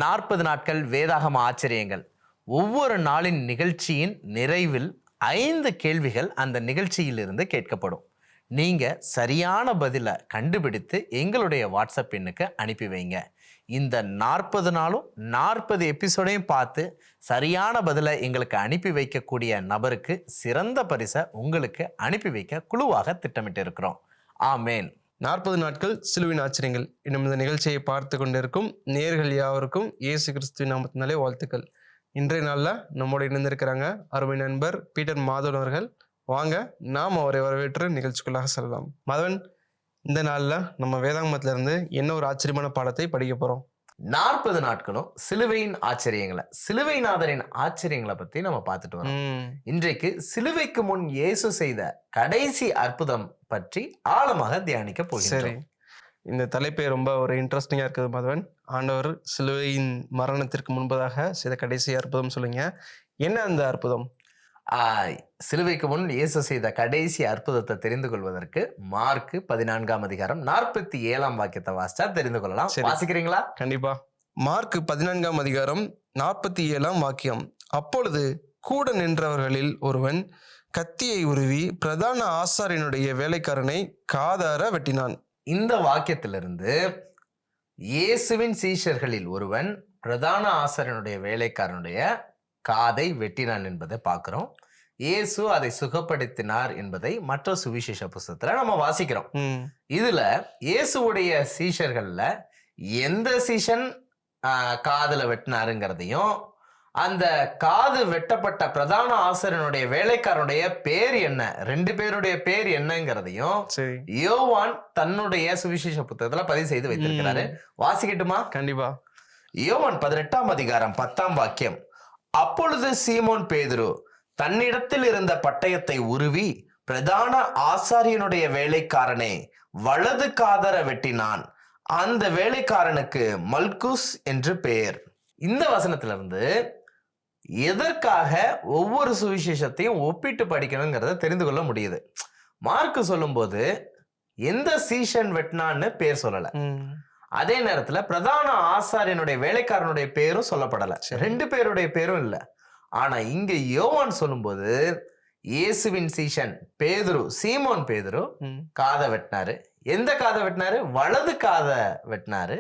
40 நாட்கள் வேதாகம ஆச்சரியங்கள். ஒவ்வொரு நாளின் நிகழ்ச்சியின் நிறைவில் 5 கேள்விகள் அந்த நிகழ்ச்சியிலிருந்து கேட்கப்படும். நீங்க சரியான பதிலை கண்டுபிடித்து எங்களுடைய வாட்ஸ்அப் எண்ணுக்கு அனுப்பி வைங்க. இந்த 40 நாளும் 40 எபிசோடையும் பார்த்து சரியான பதிலை எங்களுக்கு அனுப்பி வைக்கக்கூடிய நபருக்கு சிறந்த பரிசை உங்களுக்கு அனுப்பி வைக்க குழுவாக திட்டமிட்டு இருக்கிறோம். ஆமேன். 40 நாட்கள் சிலுவின் ஆச்சரியங்கள் இன்னும் இந்த நிகழ்ச்சியை பார்த்து கொண்டிருக்கும் நேயர்கள் யாவருக்கும் இயேசு கிறிஸ்துவின் நாமத்தினாலே வாழ்த்துக்கள். இன்றைய நாளில் நம்மோடு இணைந்திருக்கிறாங்க அருமை நண்பர் பீட்டர் மாதவன் அவர்கள். வாங்க நாம் அவரை வரவேற்று நிகழ்ச்சிக்குள்ளாக செல்லலாம். மாதவன், இந்த நாளில் நம்ம வேதாகமத்துல இருந்து என்ன ஒரு ஆச்சரியமான பாடத்தை படிக்க போறோம்? 40 நாட்களும் சிலுவையின் ஆச்சரியங்களை, சிலுவைநாதரின் ஆச்சரியங்களை பத்தி நம்ம பார்த்துட்டு வரோம். இன்றைக்கு சிலுவைக்கு முன் இயேசு செய்த கடைசி அற்புதம் பற்றி ஆழமாக தியானிக்க போகிறோம். சரி, இந்த தலைப்பே ரொம்ப ஒரு இன்ட்ரெஸ்டிங்கா இருக்குது மாதவன். ஆண்டவர் சிலுவையின் மரணத்திற்கு முன்பதாக செய்த கடைசி அற்புதம் சொல்லுங்க. என்ன அந்த அற்புதம்? சிலுவைக்கு முன் இயேசு செய்த கடைசி அற்புதத்தை தெரிந்து கொள்வதற்கு மார்க் 14ஆம் அதிகாரம் 47ஆம் வாக்கியத்தை வாசிச்சா தெரிந்து கொள்ளலாம். வாசிக்கிறீங்களா? கண்டிப்பா. மார்க் 14ஆம் அதிகாரம் 47ஆம் வாக்கியம். அப்பொழுது கூட நின்றவர்களில் ஒருவன் கத்தியை உருவி பிரதான ஆசாரியனுடைய வேலைக்காரனை காதார வெட்டினான். இந்த வாக்கியத்திலிருந்து இயேசுவின் சீஷர்களில் ஒருவன் பிரதான ஆசாரியனுடைய வேலைக்காரனுடைய காதை வெட்டினான் என்பதை பார்க்கிறோம். இயேசு அதை சுகப்படுத்தினார் என்பதை மற்ற சுவிசேஷ புத்தகத்துல நம்ம வாசிக்கிறோம். இதுல இயேசுடைய சீஷர்கள்ல எந்த சீஷன் காதுல வெட்டினாருங்கிறதையும், அந்த காது வெட்டப்பட்ட பிரதான ஆசிரியனுடைய வேலைக்காரனுடைய பேர் என்ன, 2 பேருடைய பேர் என்னங்கிறதையும் யோவான் தன்னுடைய சுவிசேஷ புத்தகத்துல பதிவு செய்து வைத்திருக்கிறாரு. வாசிக்கட்டுமா? கண்டிப்பா. யோவான் 18ஆம் அதிகாரம் 10ஆம் வாக்கியம். அப்பொழுது சீமோன் பேதுரு தன்னிடத்தில் இருந்த பட்டயத்தை உருவி பிரதான ஆசாரியனுடைய வேலைக்காரனை வலது காதர வெட்டினான். அந்த வேலைக்காரனுக்கு மல்குஸ் என்று பெயர். இந்த வசனத்திலிருந்து எதற்காக ஒவ்வொரு சுவிசேஷத்தையும் ஒப்பிட்டு படிக்கணுங்கிறத தெரிந்து கொள்ள முடியுது. மார்க் சொல்லும் போது எந்த சீஷன் வெட்டினான்னு பேர் சொல்லல, அதே நேரத்துல பிரதான ஆசாரியனுடைய வேலைக்காரனுடைய பேரும் சொல்லப்படல, 2 பேருடைய பேரும் இல்ல. ஆனா இங்க யோவான் சொல்லும்போது இயேசுவின் சீஷன் பேதுரு, சீமோன் பேதுரு காதை வெட்டினாரு. எந்த காதை வெட்டினாரு? வலது காதை வெட்டினாரு.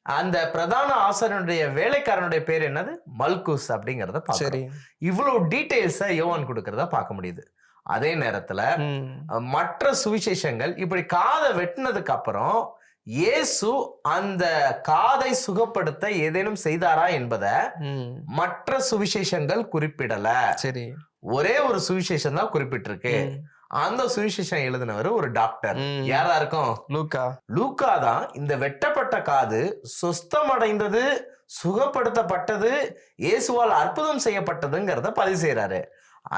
அந்த பிரதான ஆசாரியனுடைய வேலைக்காரனுடைய பேர் என்னது? மல்குஸ் அப்படிங்கறத பாக்குறோம். இவ்வளவு டீடைல்ஸ யோவான் கொடுக்கறத பார்க்க முடியுது. அதே நேரத்துல மற்ற சுவிசேஷங்கள் இப்படி காதை வெட்டினதுக்கு அப்புறம் இயேசு அந்த காதை சுகப்படுத்த ஏதேனும் செய்தாரா என்பதை மற்ற சுவிசேஷங்கள் குறிப்பிடல. சரி, ஒரே ஒரு சுவிசேஷம் தான் குறிப்பிட்டிருக்கு. அந்த சுவிசேஷம் எழுதினவர் ஒரு டாக்டர். யாரா இருக்கும்? லூக்கா தான் இந்த வெட்டப்பட்ட காது சுஸ்தமடைந்தது, சுகப்படுத்தப்பட்டது, இயேசுவால் அற்புதம் செய்யப்பட்டதுங்கிறத பதிவு செய்யறாரு.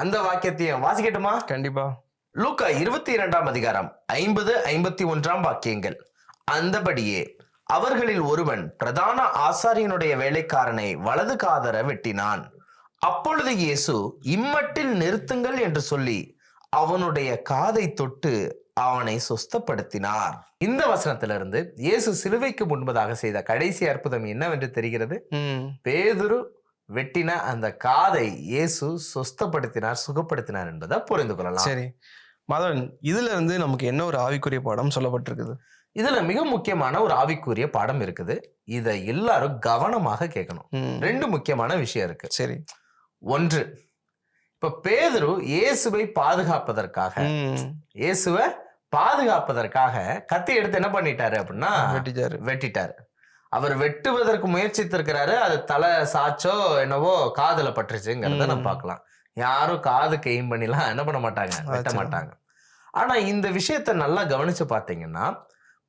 அந்த வாக்கியத்தையும் வாசிக்கட்டுமா? கண்டிப்பா. லூக்கா 22ஆம் அதிகாரம் 50-51ஆம் வாக்கியங்கள். அந்தபடியே அவர்களில் ஒருவன் பிரதான ஆசாரியனுடைய வேலைக்காரனை வலது காதர வெட்டினான். அப்பொழுது இயேசு இம்மட்டில் நிறுத்துங்கள் என்று சொல்லி அவனுடைய காதை தொட்டு அவனை சுஸ்தப்படுத்தினார். இந்த வசனத்திலிருந்து இயேசு சிலுவைக்கு முன்பதாக செய்த கடைசி அற்புதம் என்னவென்று தெரிகிறது. பேதுரு வெட்டின அந்த காதை இயேசு சுஸ்தப்படுத்தினார், சுகப்படுத்தினார் என்பதை புரிந்து கொள்ளலாம். சரி மாதவன், இதுல இருந்து நமக்கு என்ன ஒரு ஆவிக்குரிய பாடம் சொல்லப்பட்டிருக்குது? இதுல மிக முக்கியமான ஒரு ஆவிக்குரிய பாடம் இருக்குது. இதை எல்லாரும் கவனமாக கேட்கணும். 2 முக்கியமான விஷயம் இருக்கு. சரி, ஒன்று, இப்ப பேதுரு இயேசுவை பாதுகாப்பதற்காக கத்தி எடுத்து என்ன பண்ணிட்டாரு அப்படின்னா வெட்டிட்டாரு. அவர் வெட்டுவதற்கு முயற்சித்திருக்கிறாரு. அது தலை சாச்சோ என்னவோ காதுல பட்டுருச்சுங்கிறத நம்ம பார்க்கலாம். யாரும் காதுக்கு எய்ம் பண்ணிலாம் என்ன பண்ண மாட்டாங்க, வெட்ட மாட்டாங்க. ஆனா இந்த விஷயத்த நல்லா கவனிச்சு பார்த்தீங்கன்னா,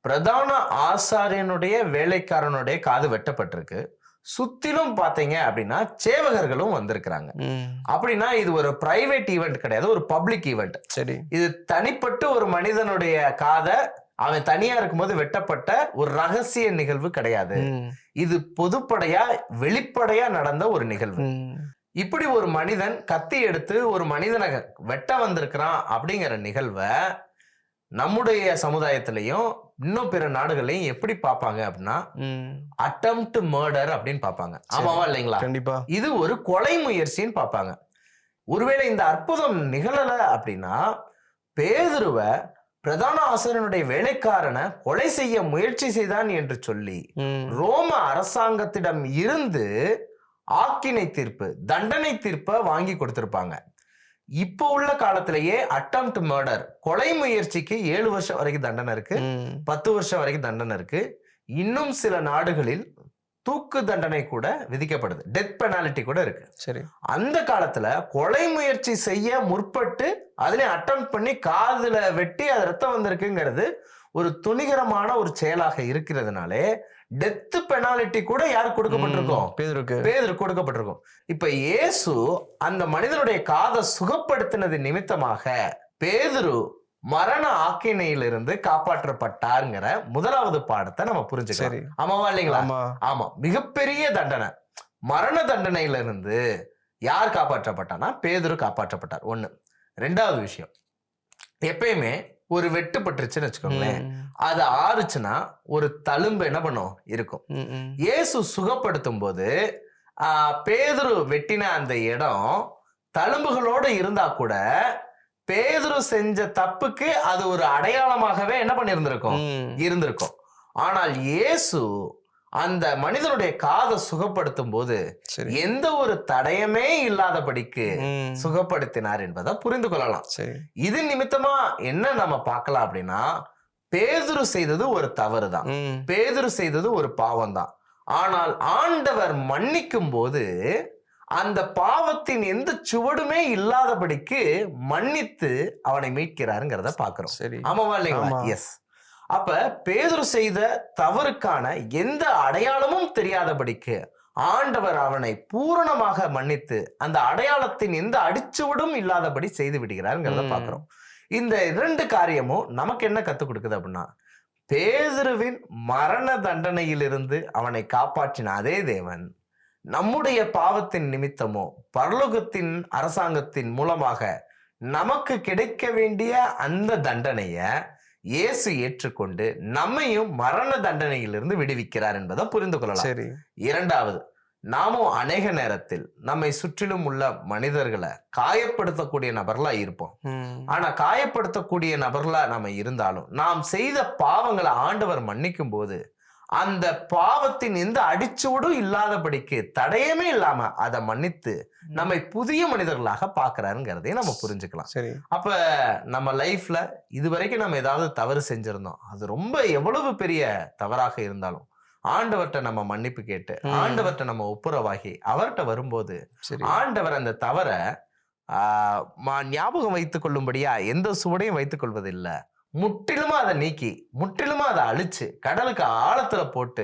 பிரதான ஆசாரியனுடைய வேலைக்காரனுடைய காது வெட்டப்பட்டிருக்கு. சுத்திலும் பாத்தீங்க அப்படின்னா சேவகர்களும் வந்திருக்கிறாங்க. அப்படின்னா இது ஒரு பிரைவேட் ஈவெண்ட் கிடையாது, ஒரு பப்ளிக் ஈவெண்ட். சரி, இது தனிப்பட்டு ஒரு மனிதனுடைய காதை அவன் தனியா இருக்கும்போது வெட்டப்பட்ட ஒரு ரகசிய நிகழ்வு கிடையாது. இது பொதுப்படையா வெளிப்படையா நடந்த ஒரு நிகழ்வு. இப்படி ஒரு மனிதன் கத்தி எடுத்து ஒரு மனிதனை வெட்ட வந்திருக்கிறான் அப்படிங்கிற நிகழ்வை நம்முடைய சமுதாயத்திலையும் இன்னும் பிற நாடுகளையும் எப்படி பார்ப்பாங்க அப்படின்னா அட்டெம்ப்ட் மர்டர் அப்படின்னு பார்ப்பாங்க. ஆமாவா இல்லைங்களா? கண்டிப்பா. இது ஒரு கொலை முயற்சின்னு பார்ப்பாங்க. ஒருவேளை இந்த அற்புதம் நிகழல அப்படின்னா பேதுருவை பிரதான ஆசிரியனுடைய வேலைக்காரனை கொலை செய்ய முயற்சி செய்தான் என்று சொல்லி ரோம அரசாங்கத்திடம் இருந்து ஆக்கினை தீர்ப்பு, தண்டனை தீர்ப்பை வாங்கி கொடுத்திருப்பாங்க. இப்போ உள்ள காலத்திலேயே அட்டெம்ப்ட் மர்டர், கொலை முயற்சிக்கு 7 வருஷம் வரைக்கும் தண்டனை இருக்கு, 10 வருஷம் வரைக்கும் தண்டனை இருக்கு. இன்னும் சில நாடுகளில் தூக்கு தண்டனை கூட விதிக்கப்படுது, டெத் பெனால்டி கூட இருக்கு. சரி. அந்த காலத்துல கொலை முயற்சி செய்ய முற்பட்டு அதுலயும் அட்டெம்ப்ட் பண்ணி காதுல வெட்டி அது ரத்தம் வந்திருக்குங்கிறது ஒரு துணிகரமான ஒரு செயலாக இருக்கிறதுனாலே டெத் பெனாலிட்டி கூட யாருக்கு கொடுக்கப்பட்டிருக்கும்? பேதுரு கொடுக்கப்பட்டிருக்கும். இப்ப இயேசு அந்த மனிதனுடைய காதை சுகப்படுத்தினது நிமித்தமாக பேதுரு மரண ஆக்கினையிலிருந்து காப்பாற்றப்பட்டாருங்கிற முதலாவது பாடத்தை நம்ம புரிஞ்சுக்கலாம். ஆமாவா இல்லைங்களா? ஆமா, மிகப்பெரிய தண்டனை, மரண தண்டனையிலிருந்து யார் காப்பாற்றப்பட்டானா? பேதுரு காப்பாற்றப்பட்டார். ஒண்ணு. ரெண்டாவது விஷயம், எப்பயுமே ஒரு வெட்டுப்பட்டுருச்சுன்னு வச்சுக்கோங்களேன், அது ஆறுச்சுன்னா ஒரு தழும்பு என்ன பண்ணும்? இருக்கும். இயேசு சுகப்படுத்தும் போது பேதுரு வெட்டின அந்த இடம் தழும்புகளோடு இருந்தா கூட பேதுரு செஞ்ச தப்புக்கு அது ஒரு அடையாளமாகவே என்ன பண்ணிருந்திருக்கும்? இருந்திருக்கும். ஆனால் இயேசு அந்த மனிதனுடைய காதை சுகப்படுத்தும் போது எந்த ஒரு தடயமே இல்லாதபடிக்கு சுகப்படுத்தினார் என்பதை புரிந்து கொள்ளலாம். இது நிமித்தமா என்ன நம்ம பார்க்கலாம் அப்படின்னா, பேதுரு செய்தது ஒரு தவறு தான், பேதுரு செய்தது ஒரு பாவம் தான். ஆனால் ஆண்டவர் மன்னிக்கும் போது அந்த பாவத்தின் எந்த சுவடுமே இல்லாதபடிக்கு மன்னித்து அவனை மீட்கிறாருங்கிறத பாக்குறோம். ஆமாவா இல்லைங்களா? எஸ். அப்ப பேதுரு செய்த தவறுக்கான எந்த அடையாளமும் தெரியாதபடிக்கு ஆண்டவர் அவனை பூரணமாக மன்னித்து அந்த அடையாளத்தின் எந்த அடிச்சுவடும் இல்லாதபடி செய்து விடுகிறாருங்கிறத பாக்குறோம். இந்த 2 காரியமும் நமக்கு என்ன கத்துக் கொடுக்குது அப்படின்னா, பேதுருவின் மரண தண்டனையிலிருந்து அவனை காப்பாற்றின அதே தேவன் நம்முடைய பாவத்தின் நிமித்தமோ பரலோகத்தின் அரசாங்கத்தின் மூலமாக நமக்கு கிடைக்க வேண்டிய அந்த தண்டனைய இயேசு ஏற்றுக்கொண்டு நம்மையும் மரண தண்டனையிலிருந்து விடுவிக்கிறார் என்பதை புரிந்து கொள்ளலாம். இரண்டாவது, நாமும் அநேக நேரத்தில் நம்மை சுற்றிலும் உள்ள மனிதர்களை காயப்படுத்தக்கூடிய நபர்களா இருப்போம். ஆனா காயப்படுத்தக்கூடிய நபர்களா நம்ம இருந்தாலும் நாம் செய்த பாவங்களை ஆண்டவர் மன்னிக்கும் போது அந்த பாவத்தின் எந்த அடிச்சோடும் இல்லாதபடிக்கு தடையமே இல்லாம அதை மன்னித்து நம்மை புதிய மனிதர்களாக பாக்குறாருங்கிறதையும் நம்ம புரிஞ்சுக்கலாம். அப்ப நம்ம லைஃப்ல இதுவரைக்கும் நம்ம ஏதாவது தவறு செஞ்சிருந்தோம், அது ரொம்ப எவ்வளவு பெரிய தவறாக இருந்தாலும் ஆண்டவர்கிட்ட நம்ம மன்னிப்பு கேட்டு ஆண்டவர்கிட்ட நம்ம ஒப்புரவாகி அவர்கிட்ட வரும்போது ஆண்டவர் அந்த தவற ஞாபகம் வைத்துக் கொள்ளும்படியா எந்த சுவடையும் வைத்துக் கொள்வது இல்லை, முற்றிலுமா அதை நீக்கி முற்றிலுமா அதை அழிச்சு கடலுக்கு ஆழத்துல போட்டு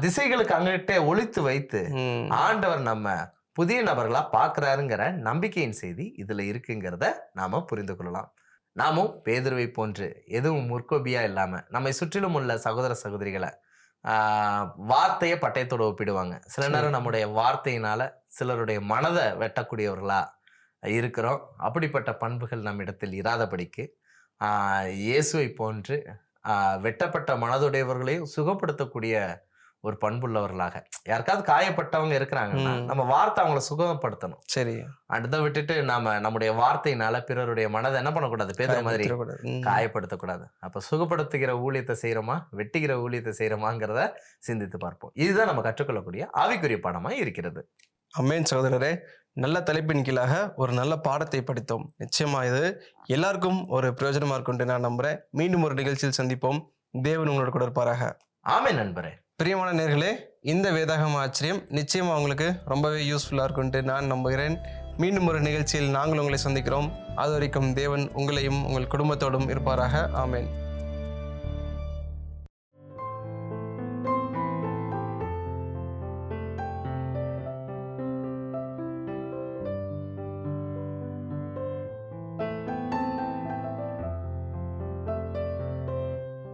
திசைகளுக்கு அங்கிட்டே ஒளித்து வைத்து ஆண்டவர் நம்ம புதிய நபர்களா பாக்குறாருங்கிற நம்பிக்கையின் செய்தி இதுல இருக்குங்கிறத நாம புரிந்து கொள்ளலாம். நாமும் பேதுருவை போன்று எதுவும் முற்கோபியா இல்லாம நம்மை சுற்றிலும் உள்ள சகோதர சகோதரிகளை வார்த்தையை பட்டயத்தோட ஒப்பிடுவாங்க. சில நேரம் நம்முடைய வார்த்தையினால சிலருடைய மனதை வெட்டக்கூடியவர்களா இருக்கிறோம். அப்படிப்பட்ட பண்புகள் நம்மிடத்தில் இராதபடிக்கு இயேசுவை போன்று வெட்டப்பட்ட மனதுடையவர்களையும் சுகப்படுத்தக்கூடிய ஒரு பண்புள்ளவர்களாக, யாருக்காவது காயப்பட்டவங்க இருக்கிறாங்கன்னா நம்ம வார்த்தை அவங்களை சுகப்படுத்தணும். அடுத்த விட்டுட்டு நாம நம்முடைய வார்த்தையினால பிறருடைய மனதை என்ன பண்ணக்கூடாது? பேசுற மாதிரி காயப்படுத்தக்கூடாது. அப்ப சுகப்படுத்துகிற ஊழியத்தை செய்யறோமா, வெட்டுகிற ஊழியத்தை செய்யறோமாங்கிறத சிந்தித்து பார்ப்போம். இதுதான் நம்ம கற்றுக்கொள்ளக்கூடிய ஆவிக்குரிய பாடமா இருக்கிறது. அமேன் சகோதரரே, நல்ல தலைப்பின் கீழாக ஒரு நல்ல பாடத்தை படித்தோம். நிச்சயமா இது எல்லாருக்கும் ஒரு பிரயோஜனமா இருக்கும் நான் நம்புறேன். மீண்டும் ஒரு நிகழ்ச்சியில் சந்திப்போம். தேவன் உங்களோட கூட இருப்பாராக. ஆமென் நண்பரே. பிரியமான நேர்களே, இந்த வேதாகம ஆச்சரியம் நிச்சயமா உங்களுக்கு ரொம்பவே யூஸ்ஃபுல்லா இருக்கும்ட்டு நான் நம்புகிறேன். மீண்டும் ஒரு நிகழ்ச்சியில் நாங்கள் உங்களை சந்திக்கிறோம். அது வரைக்கும் தேவன் உங்களையும் உங்கள் குடும்பத்தோடும் இருப்பாராக. ஆமென்.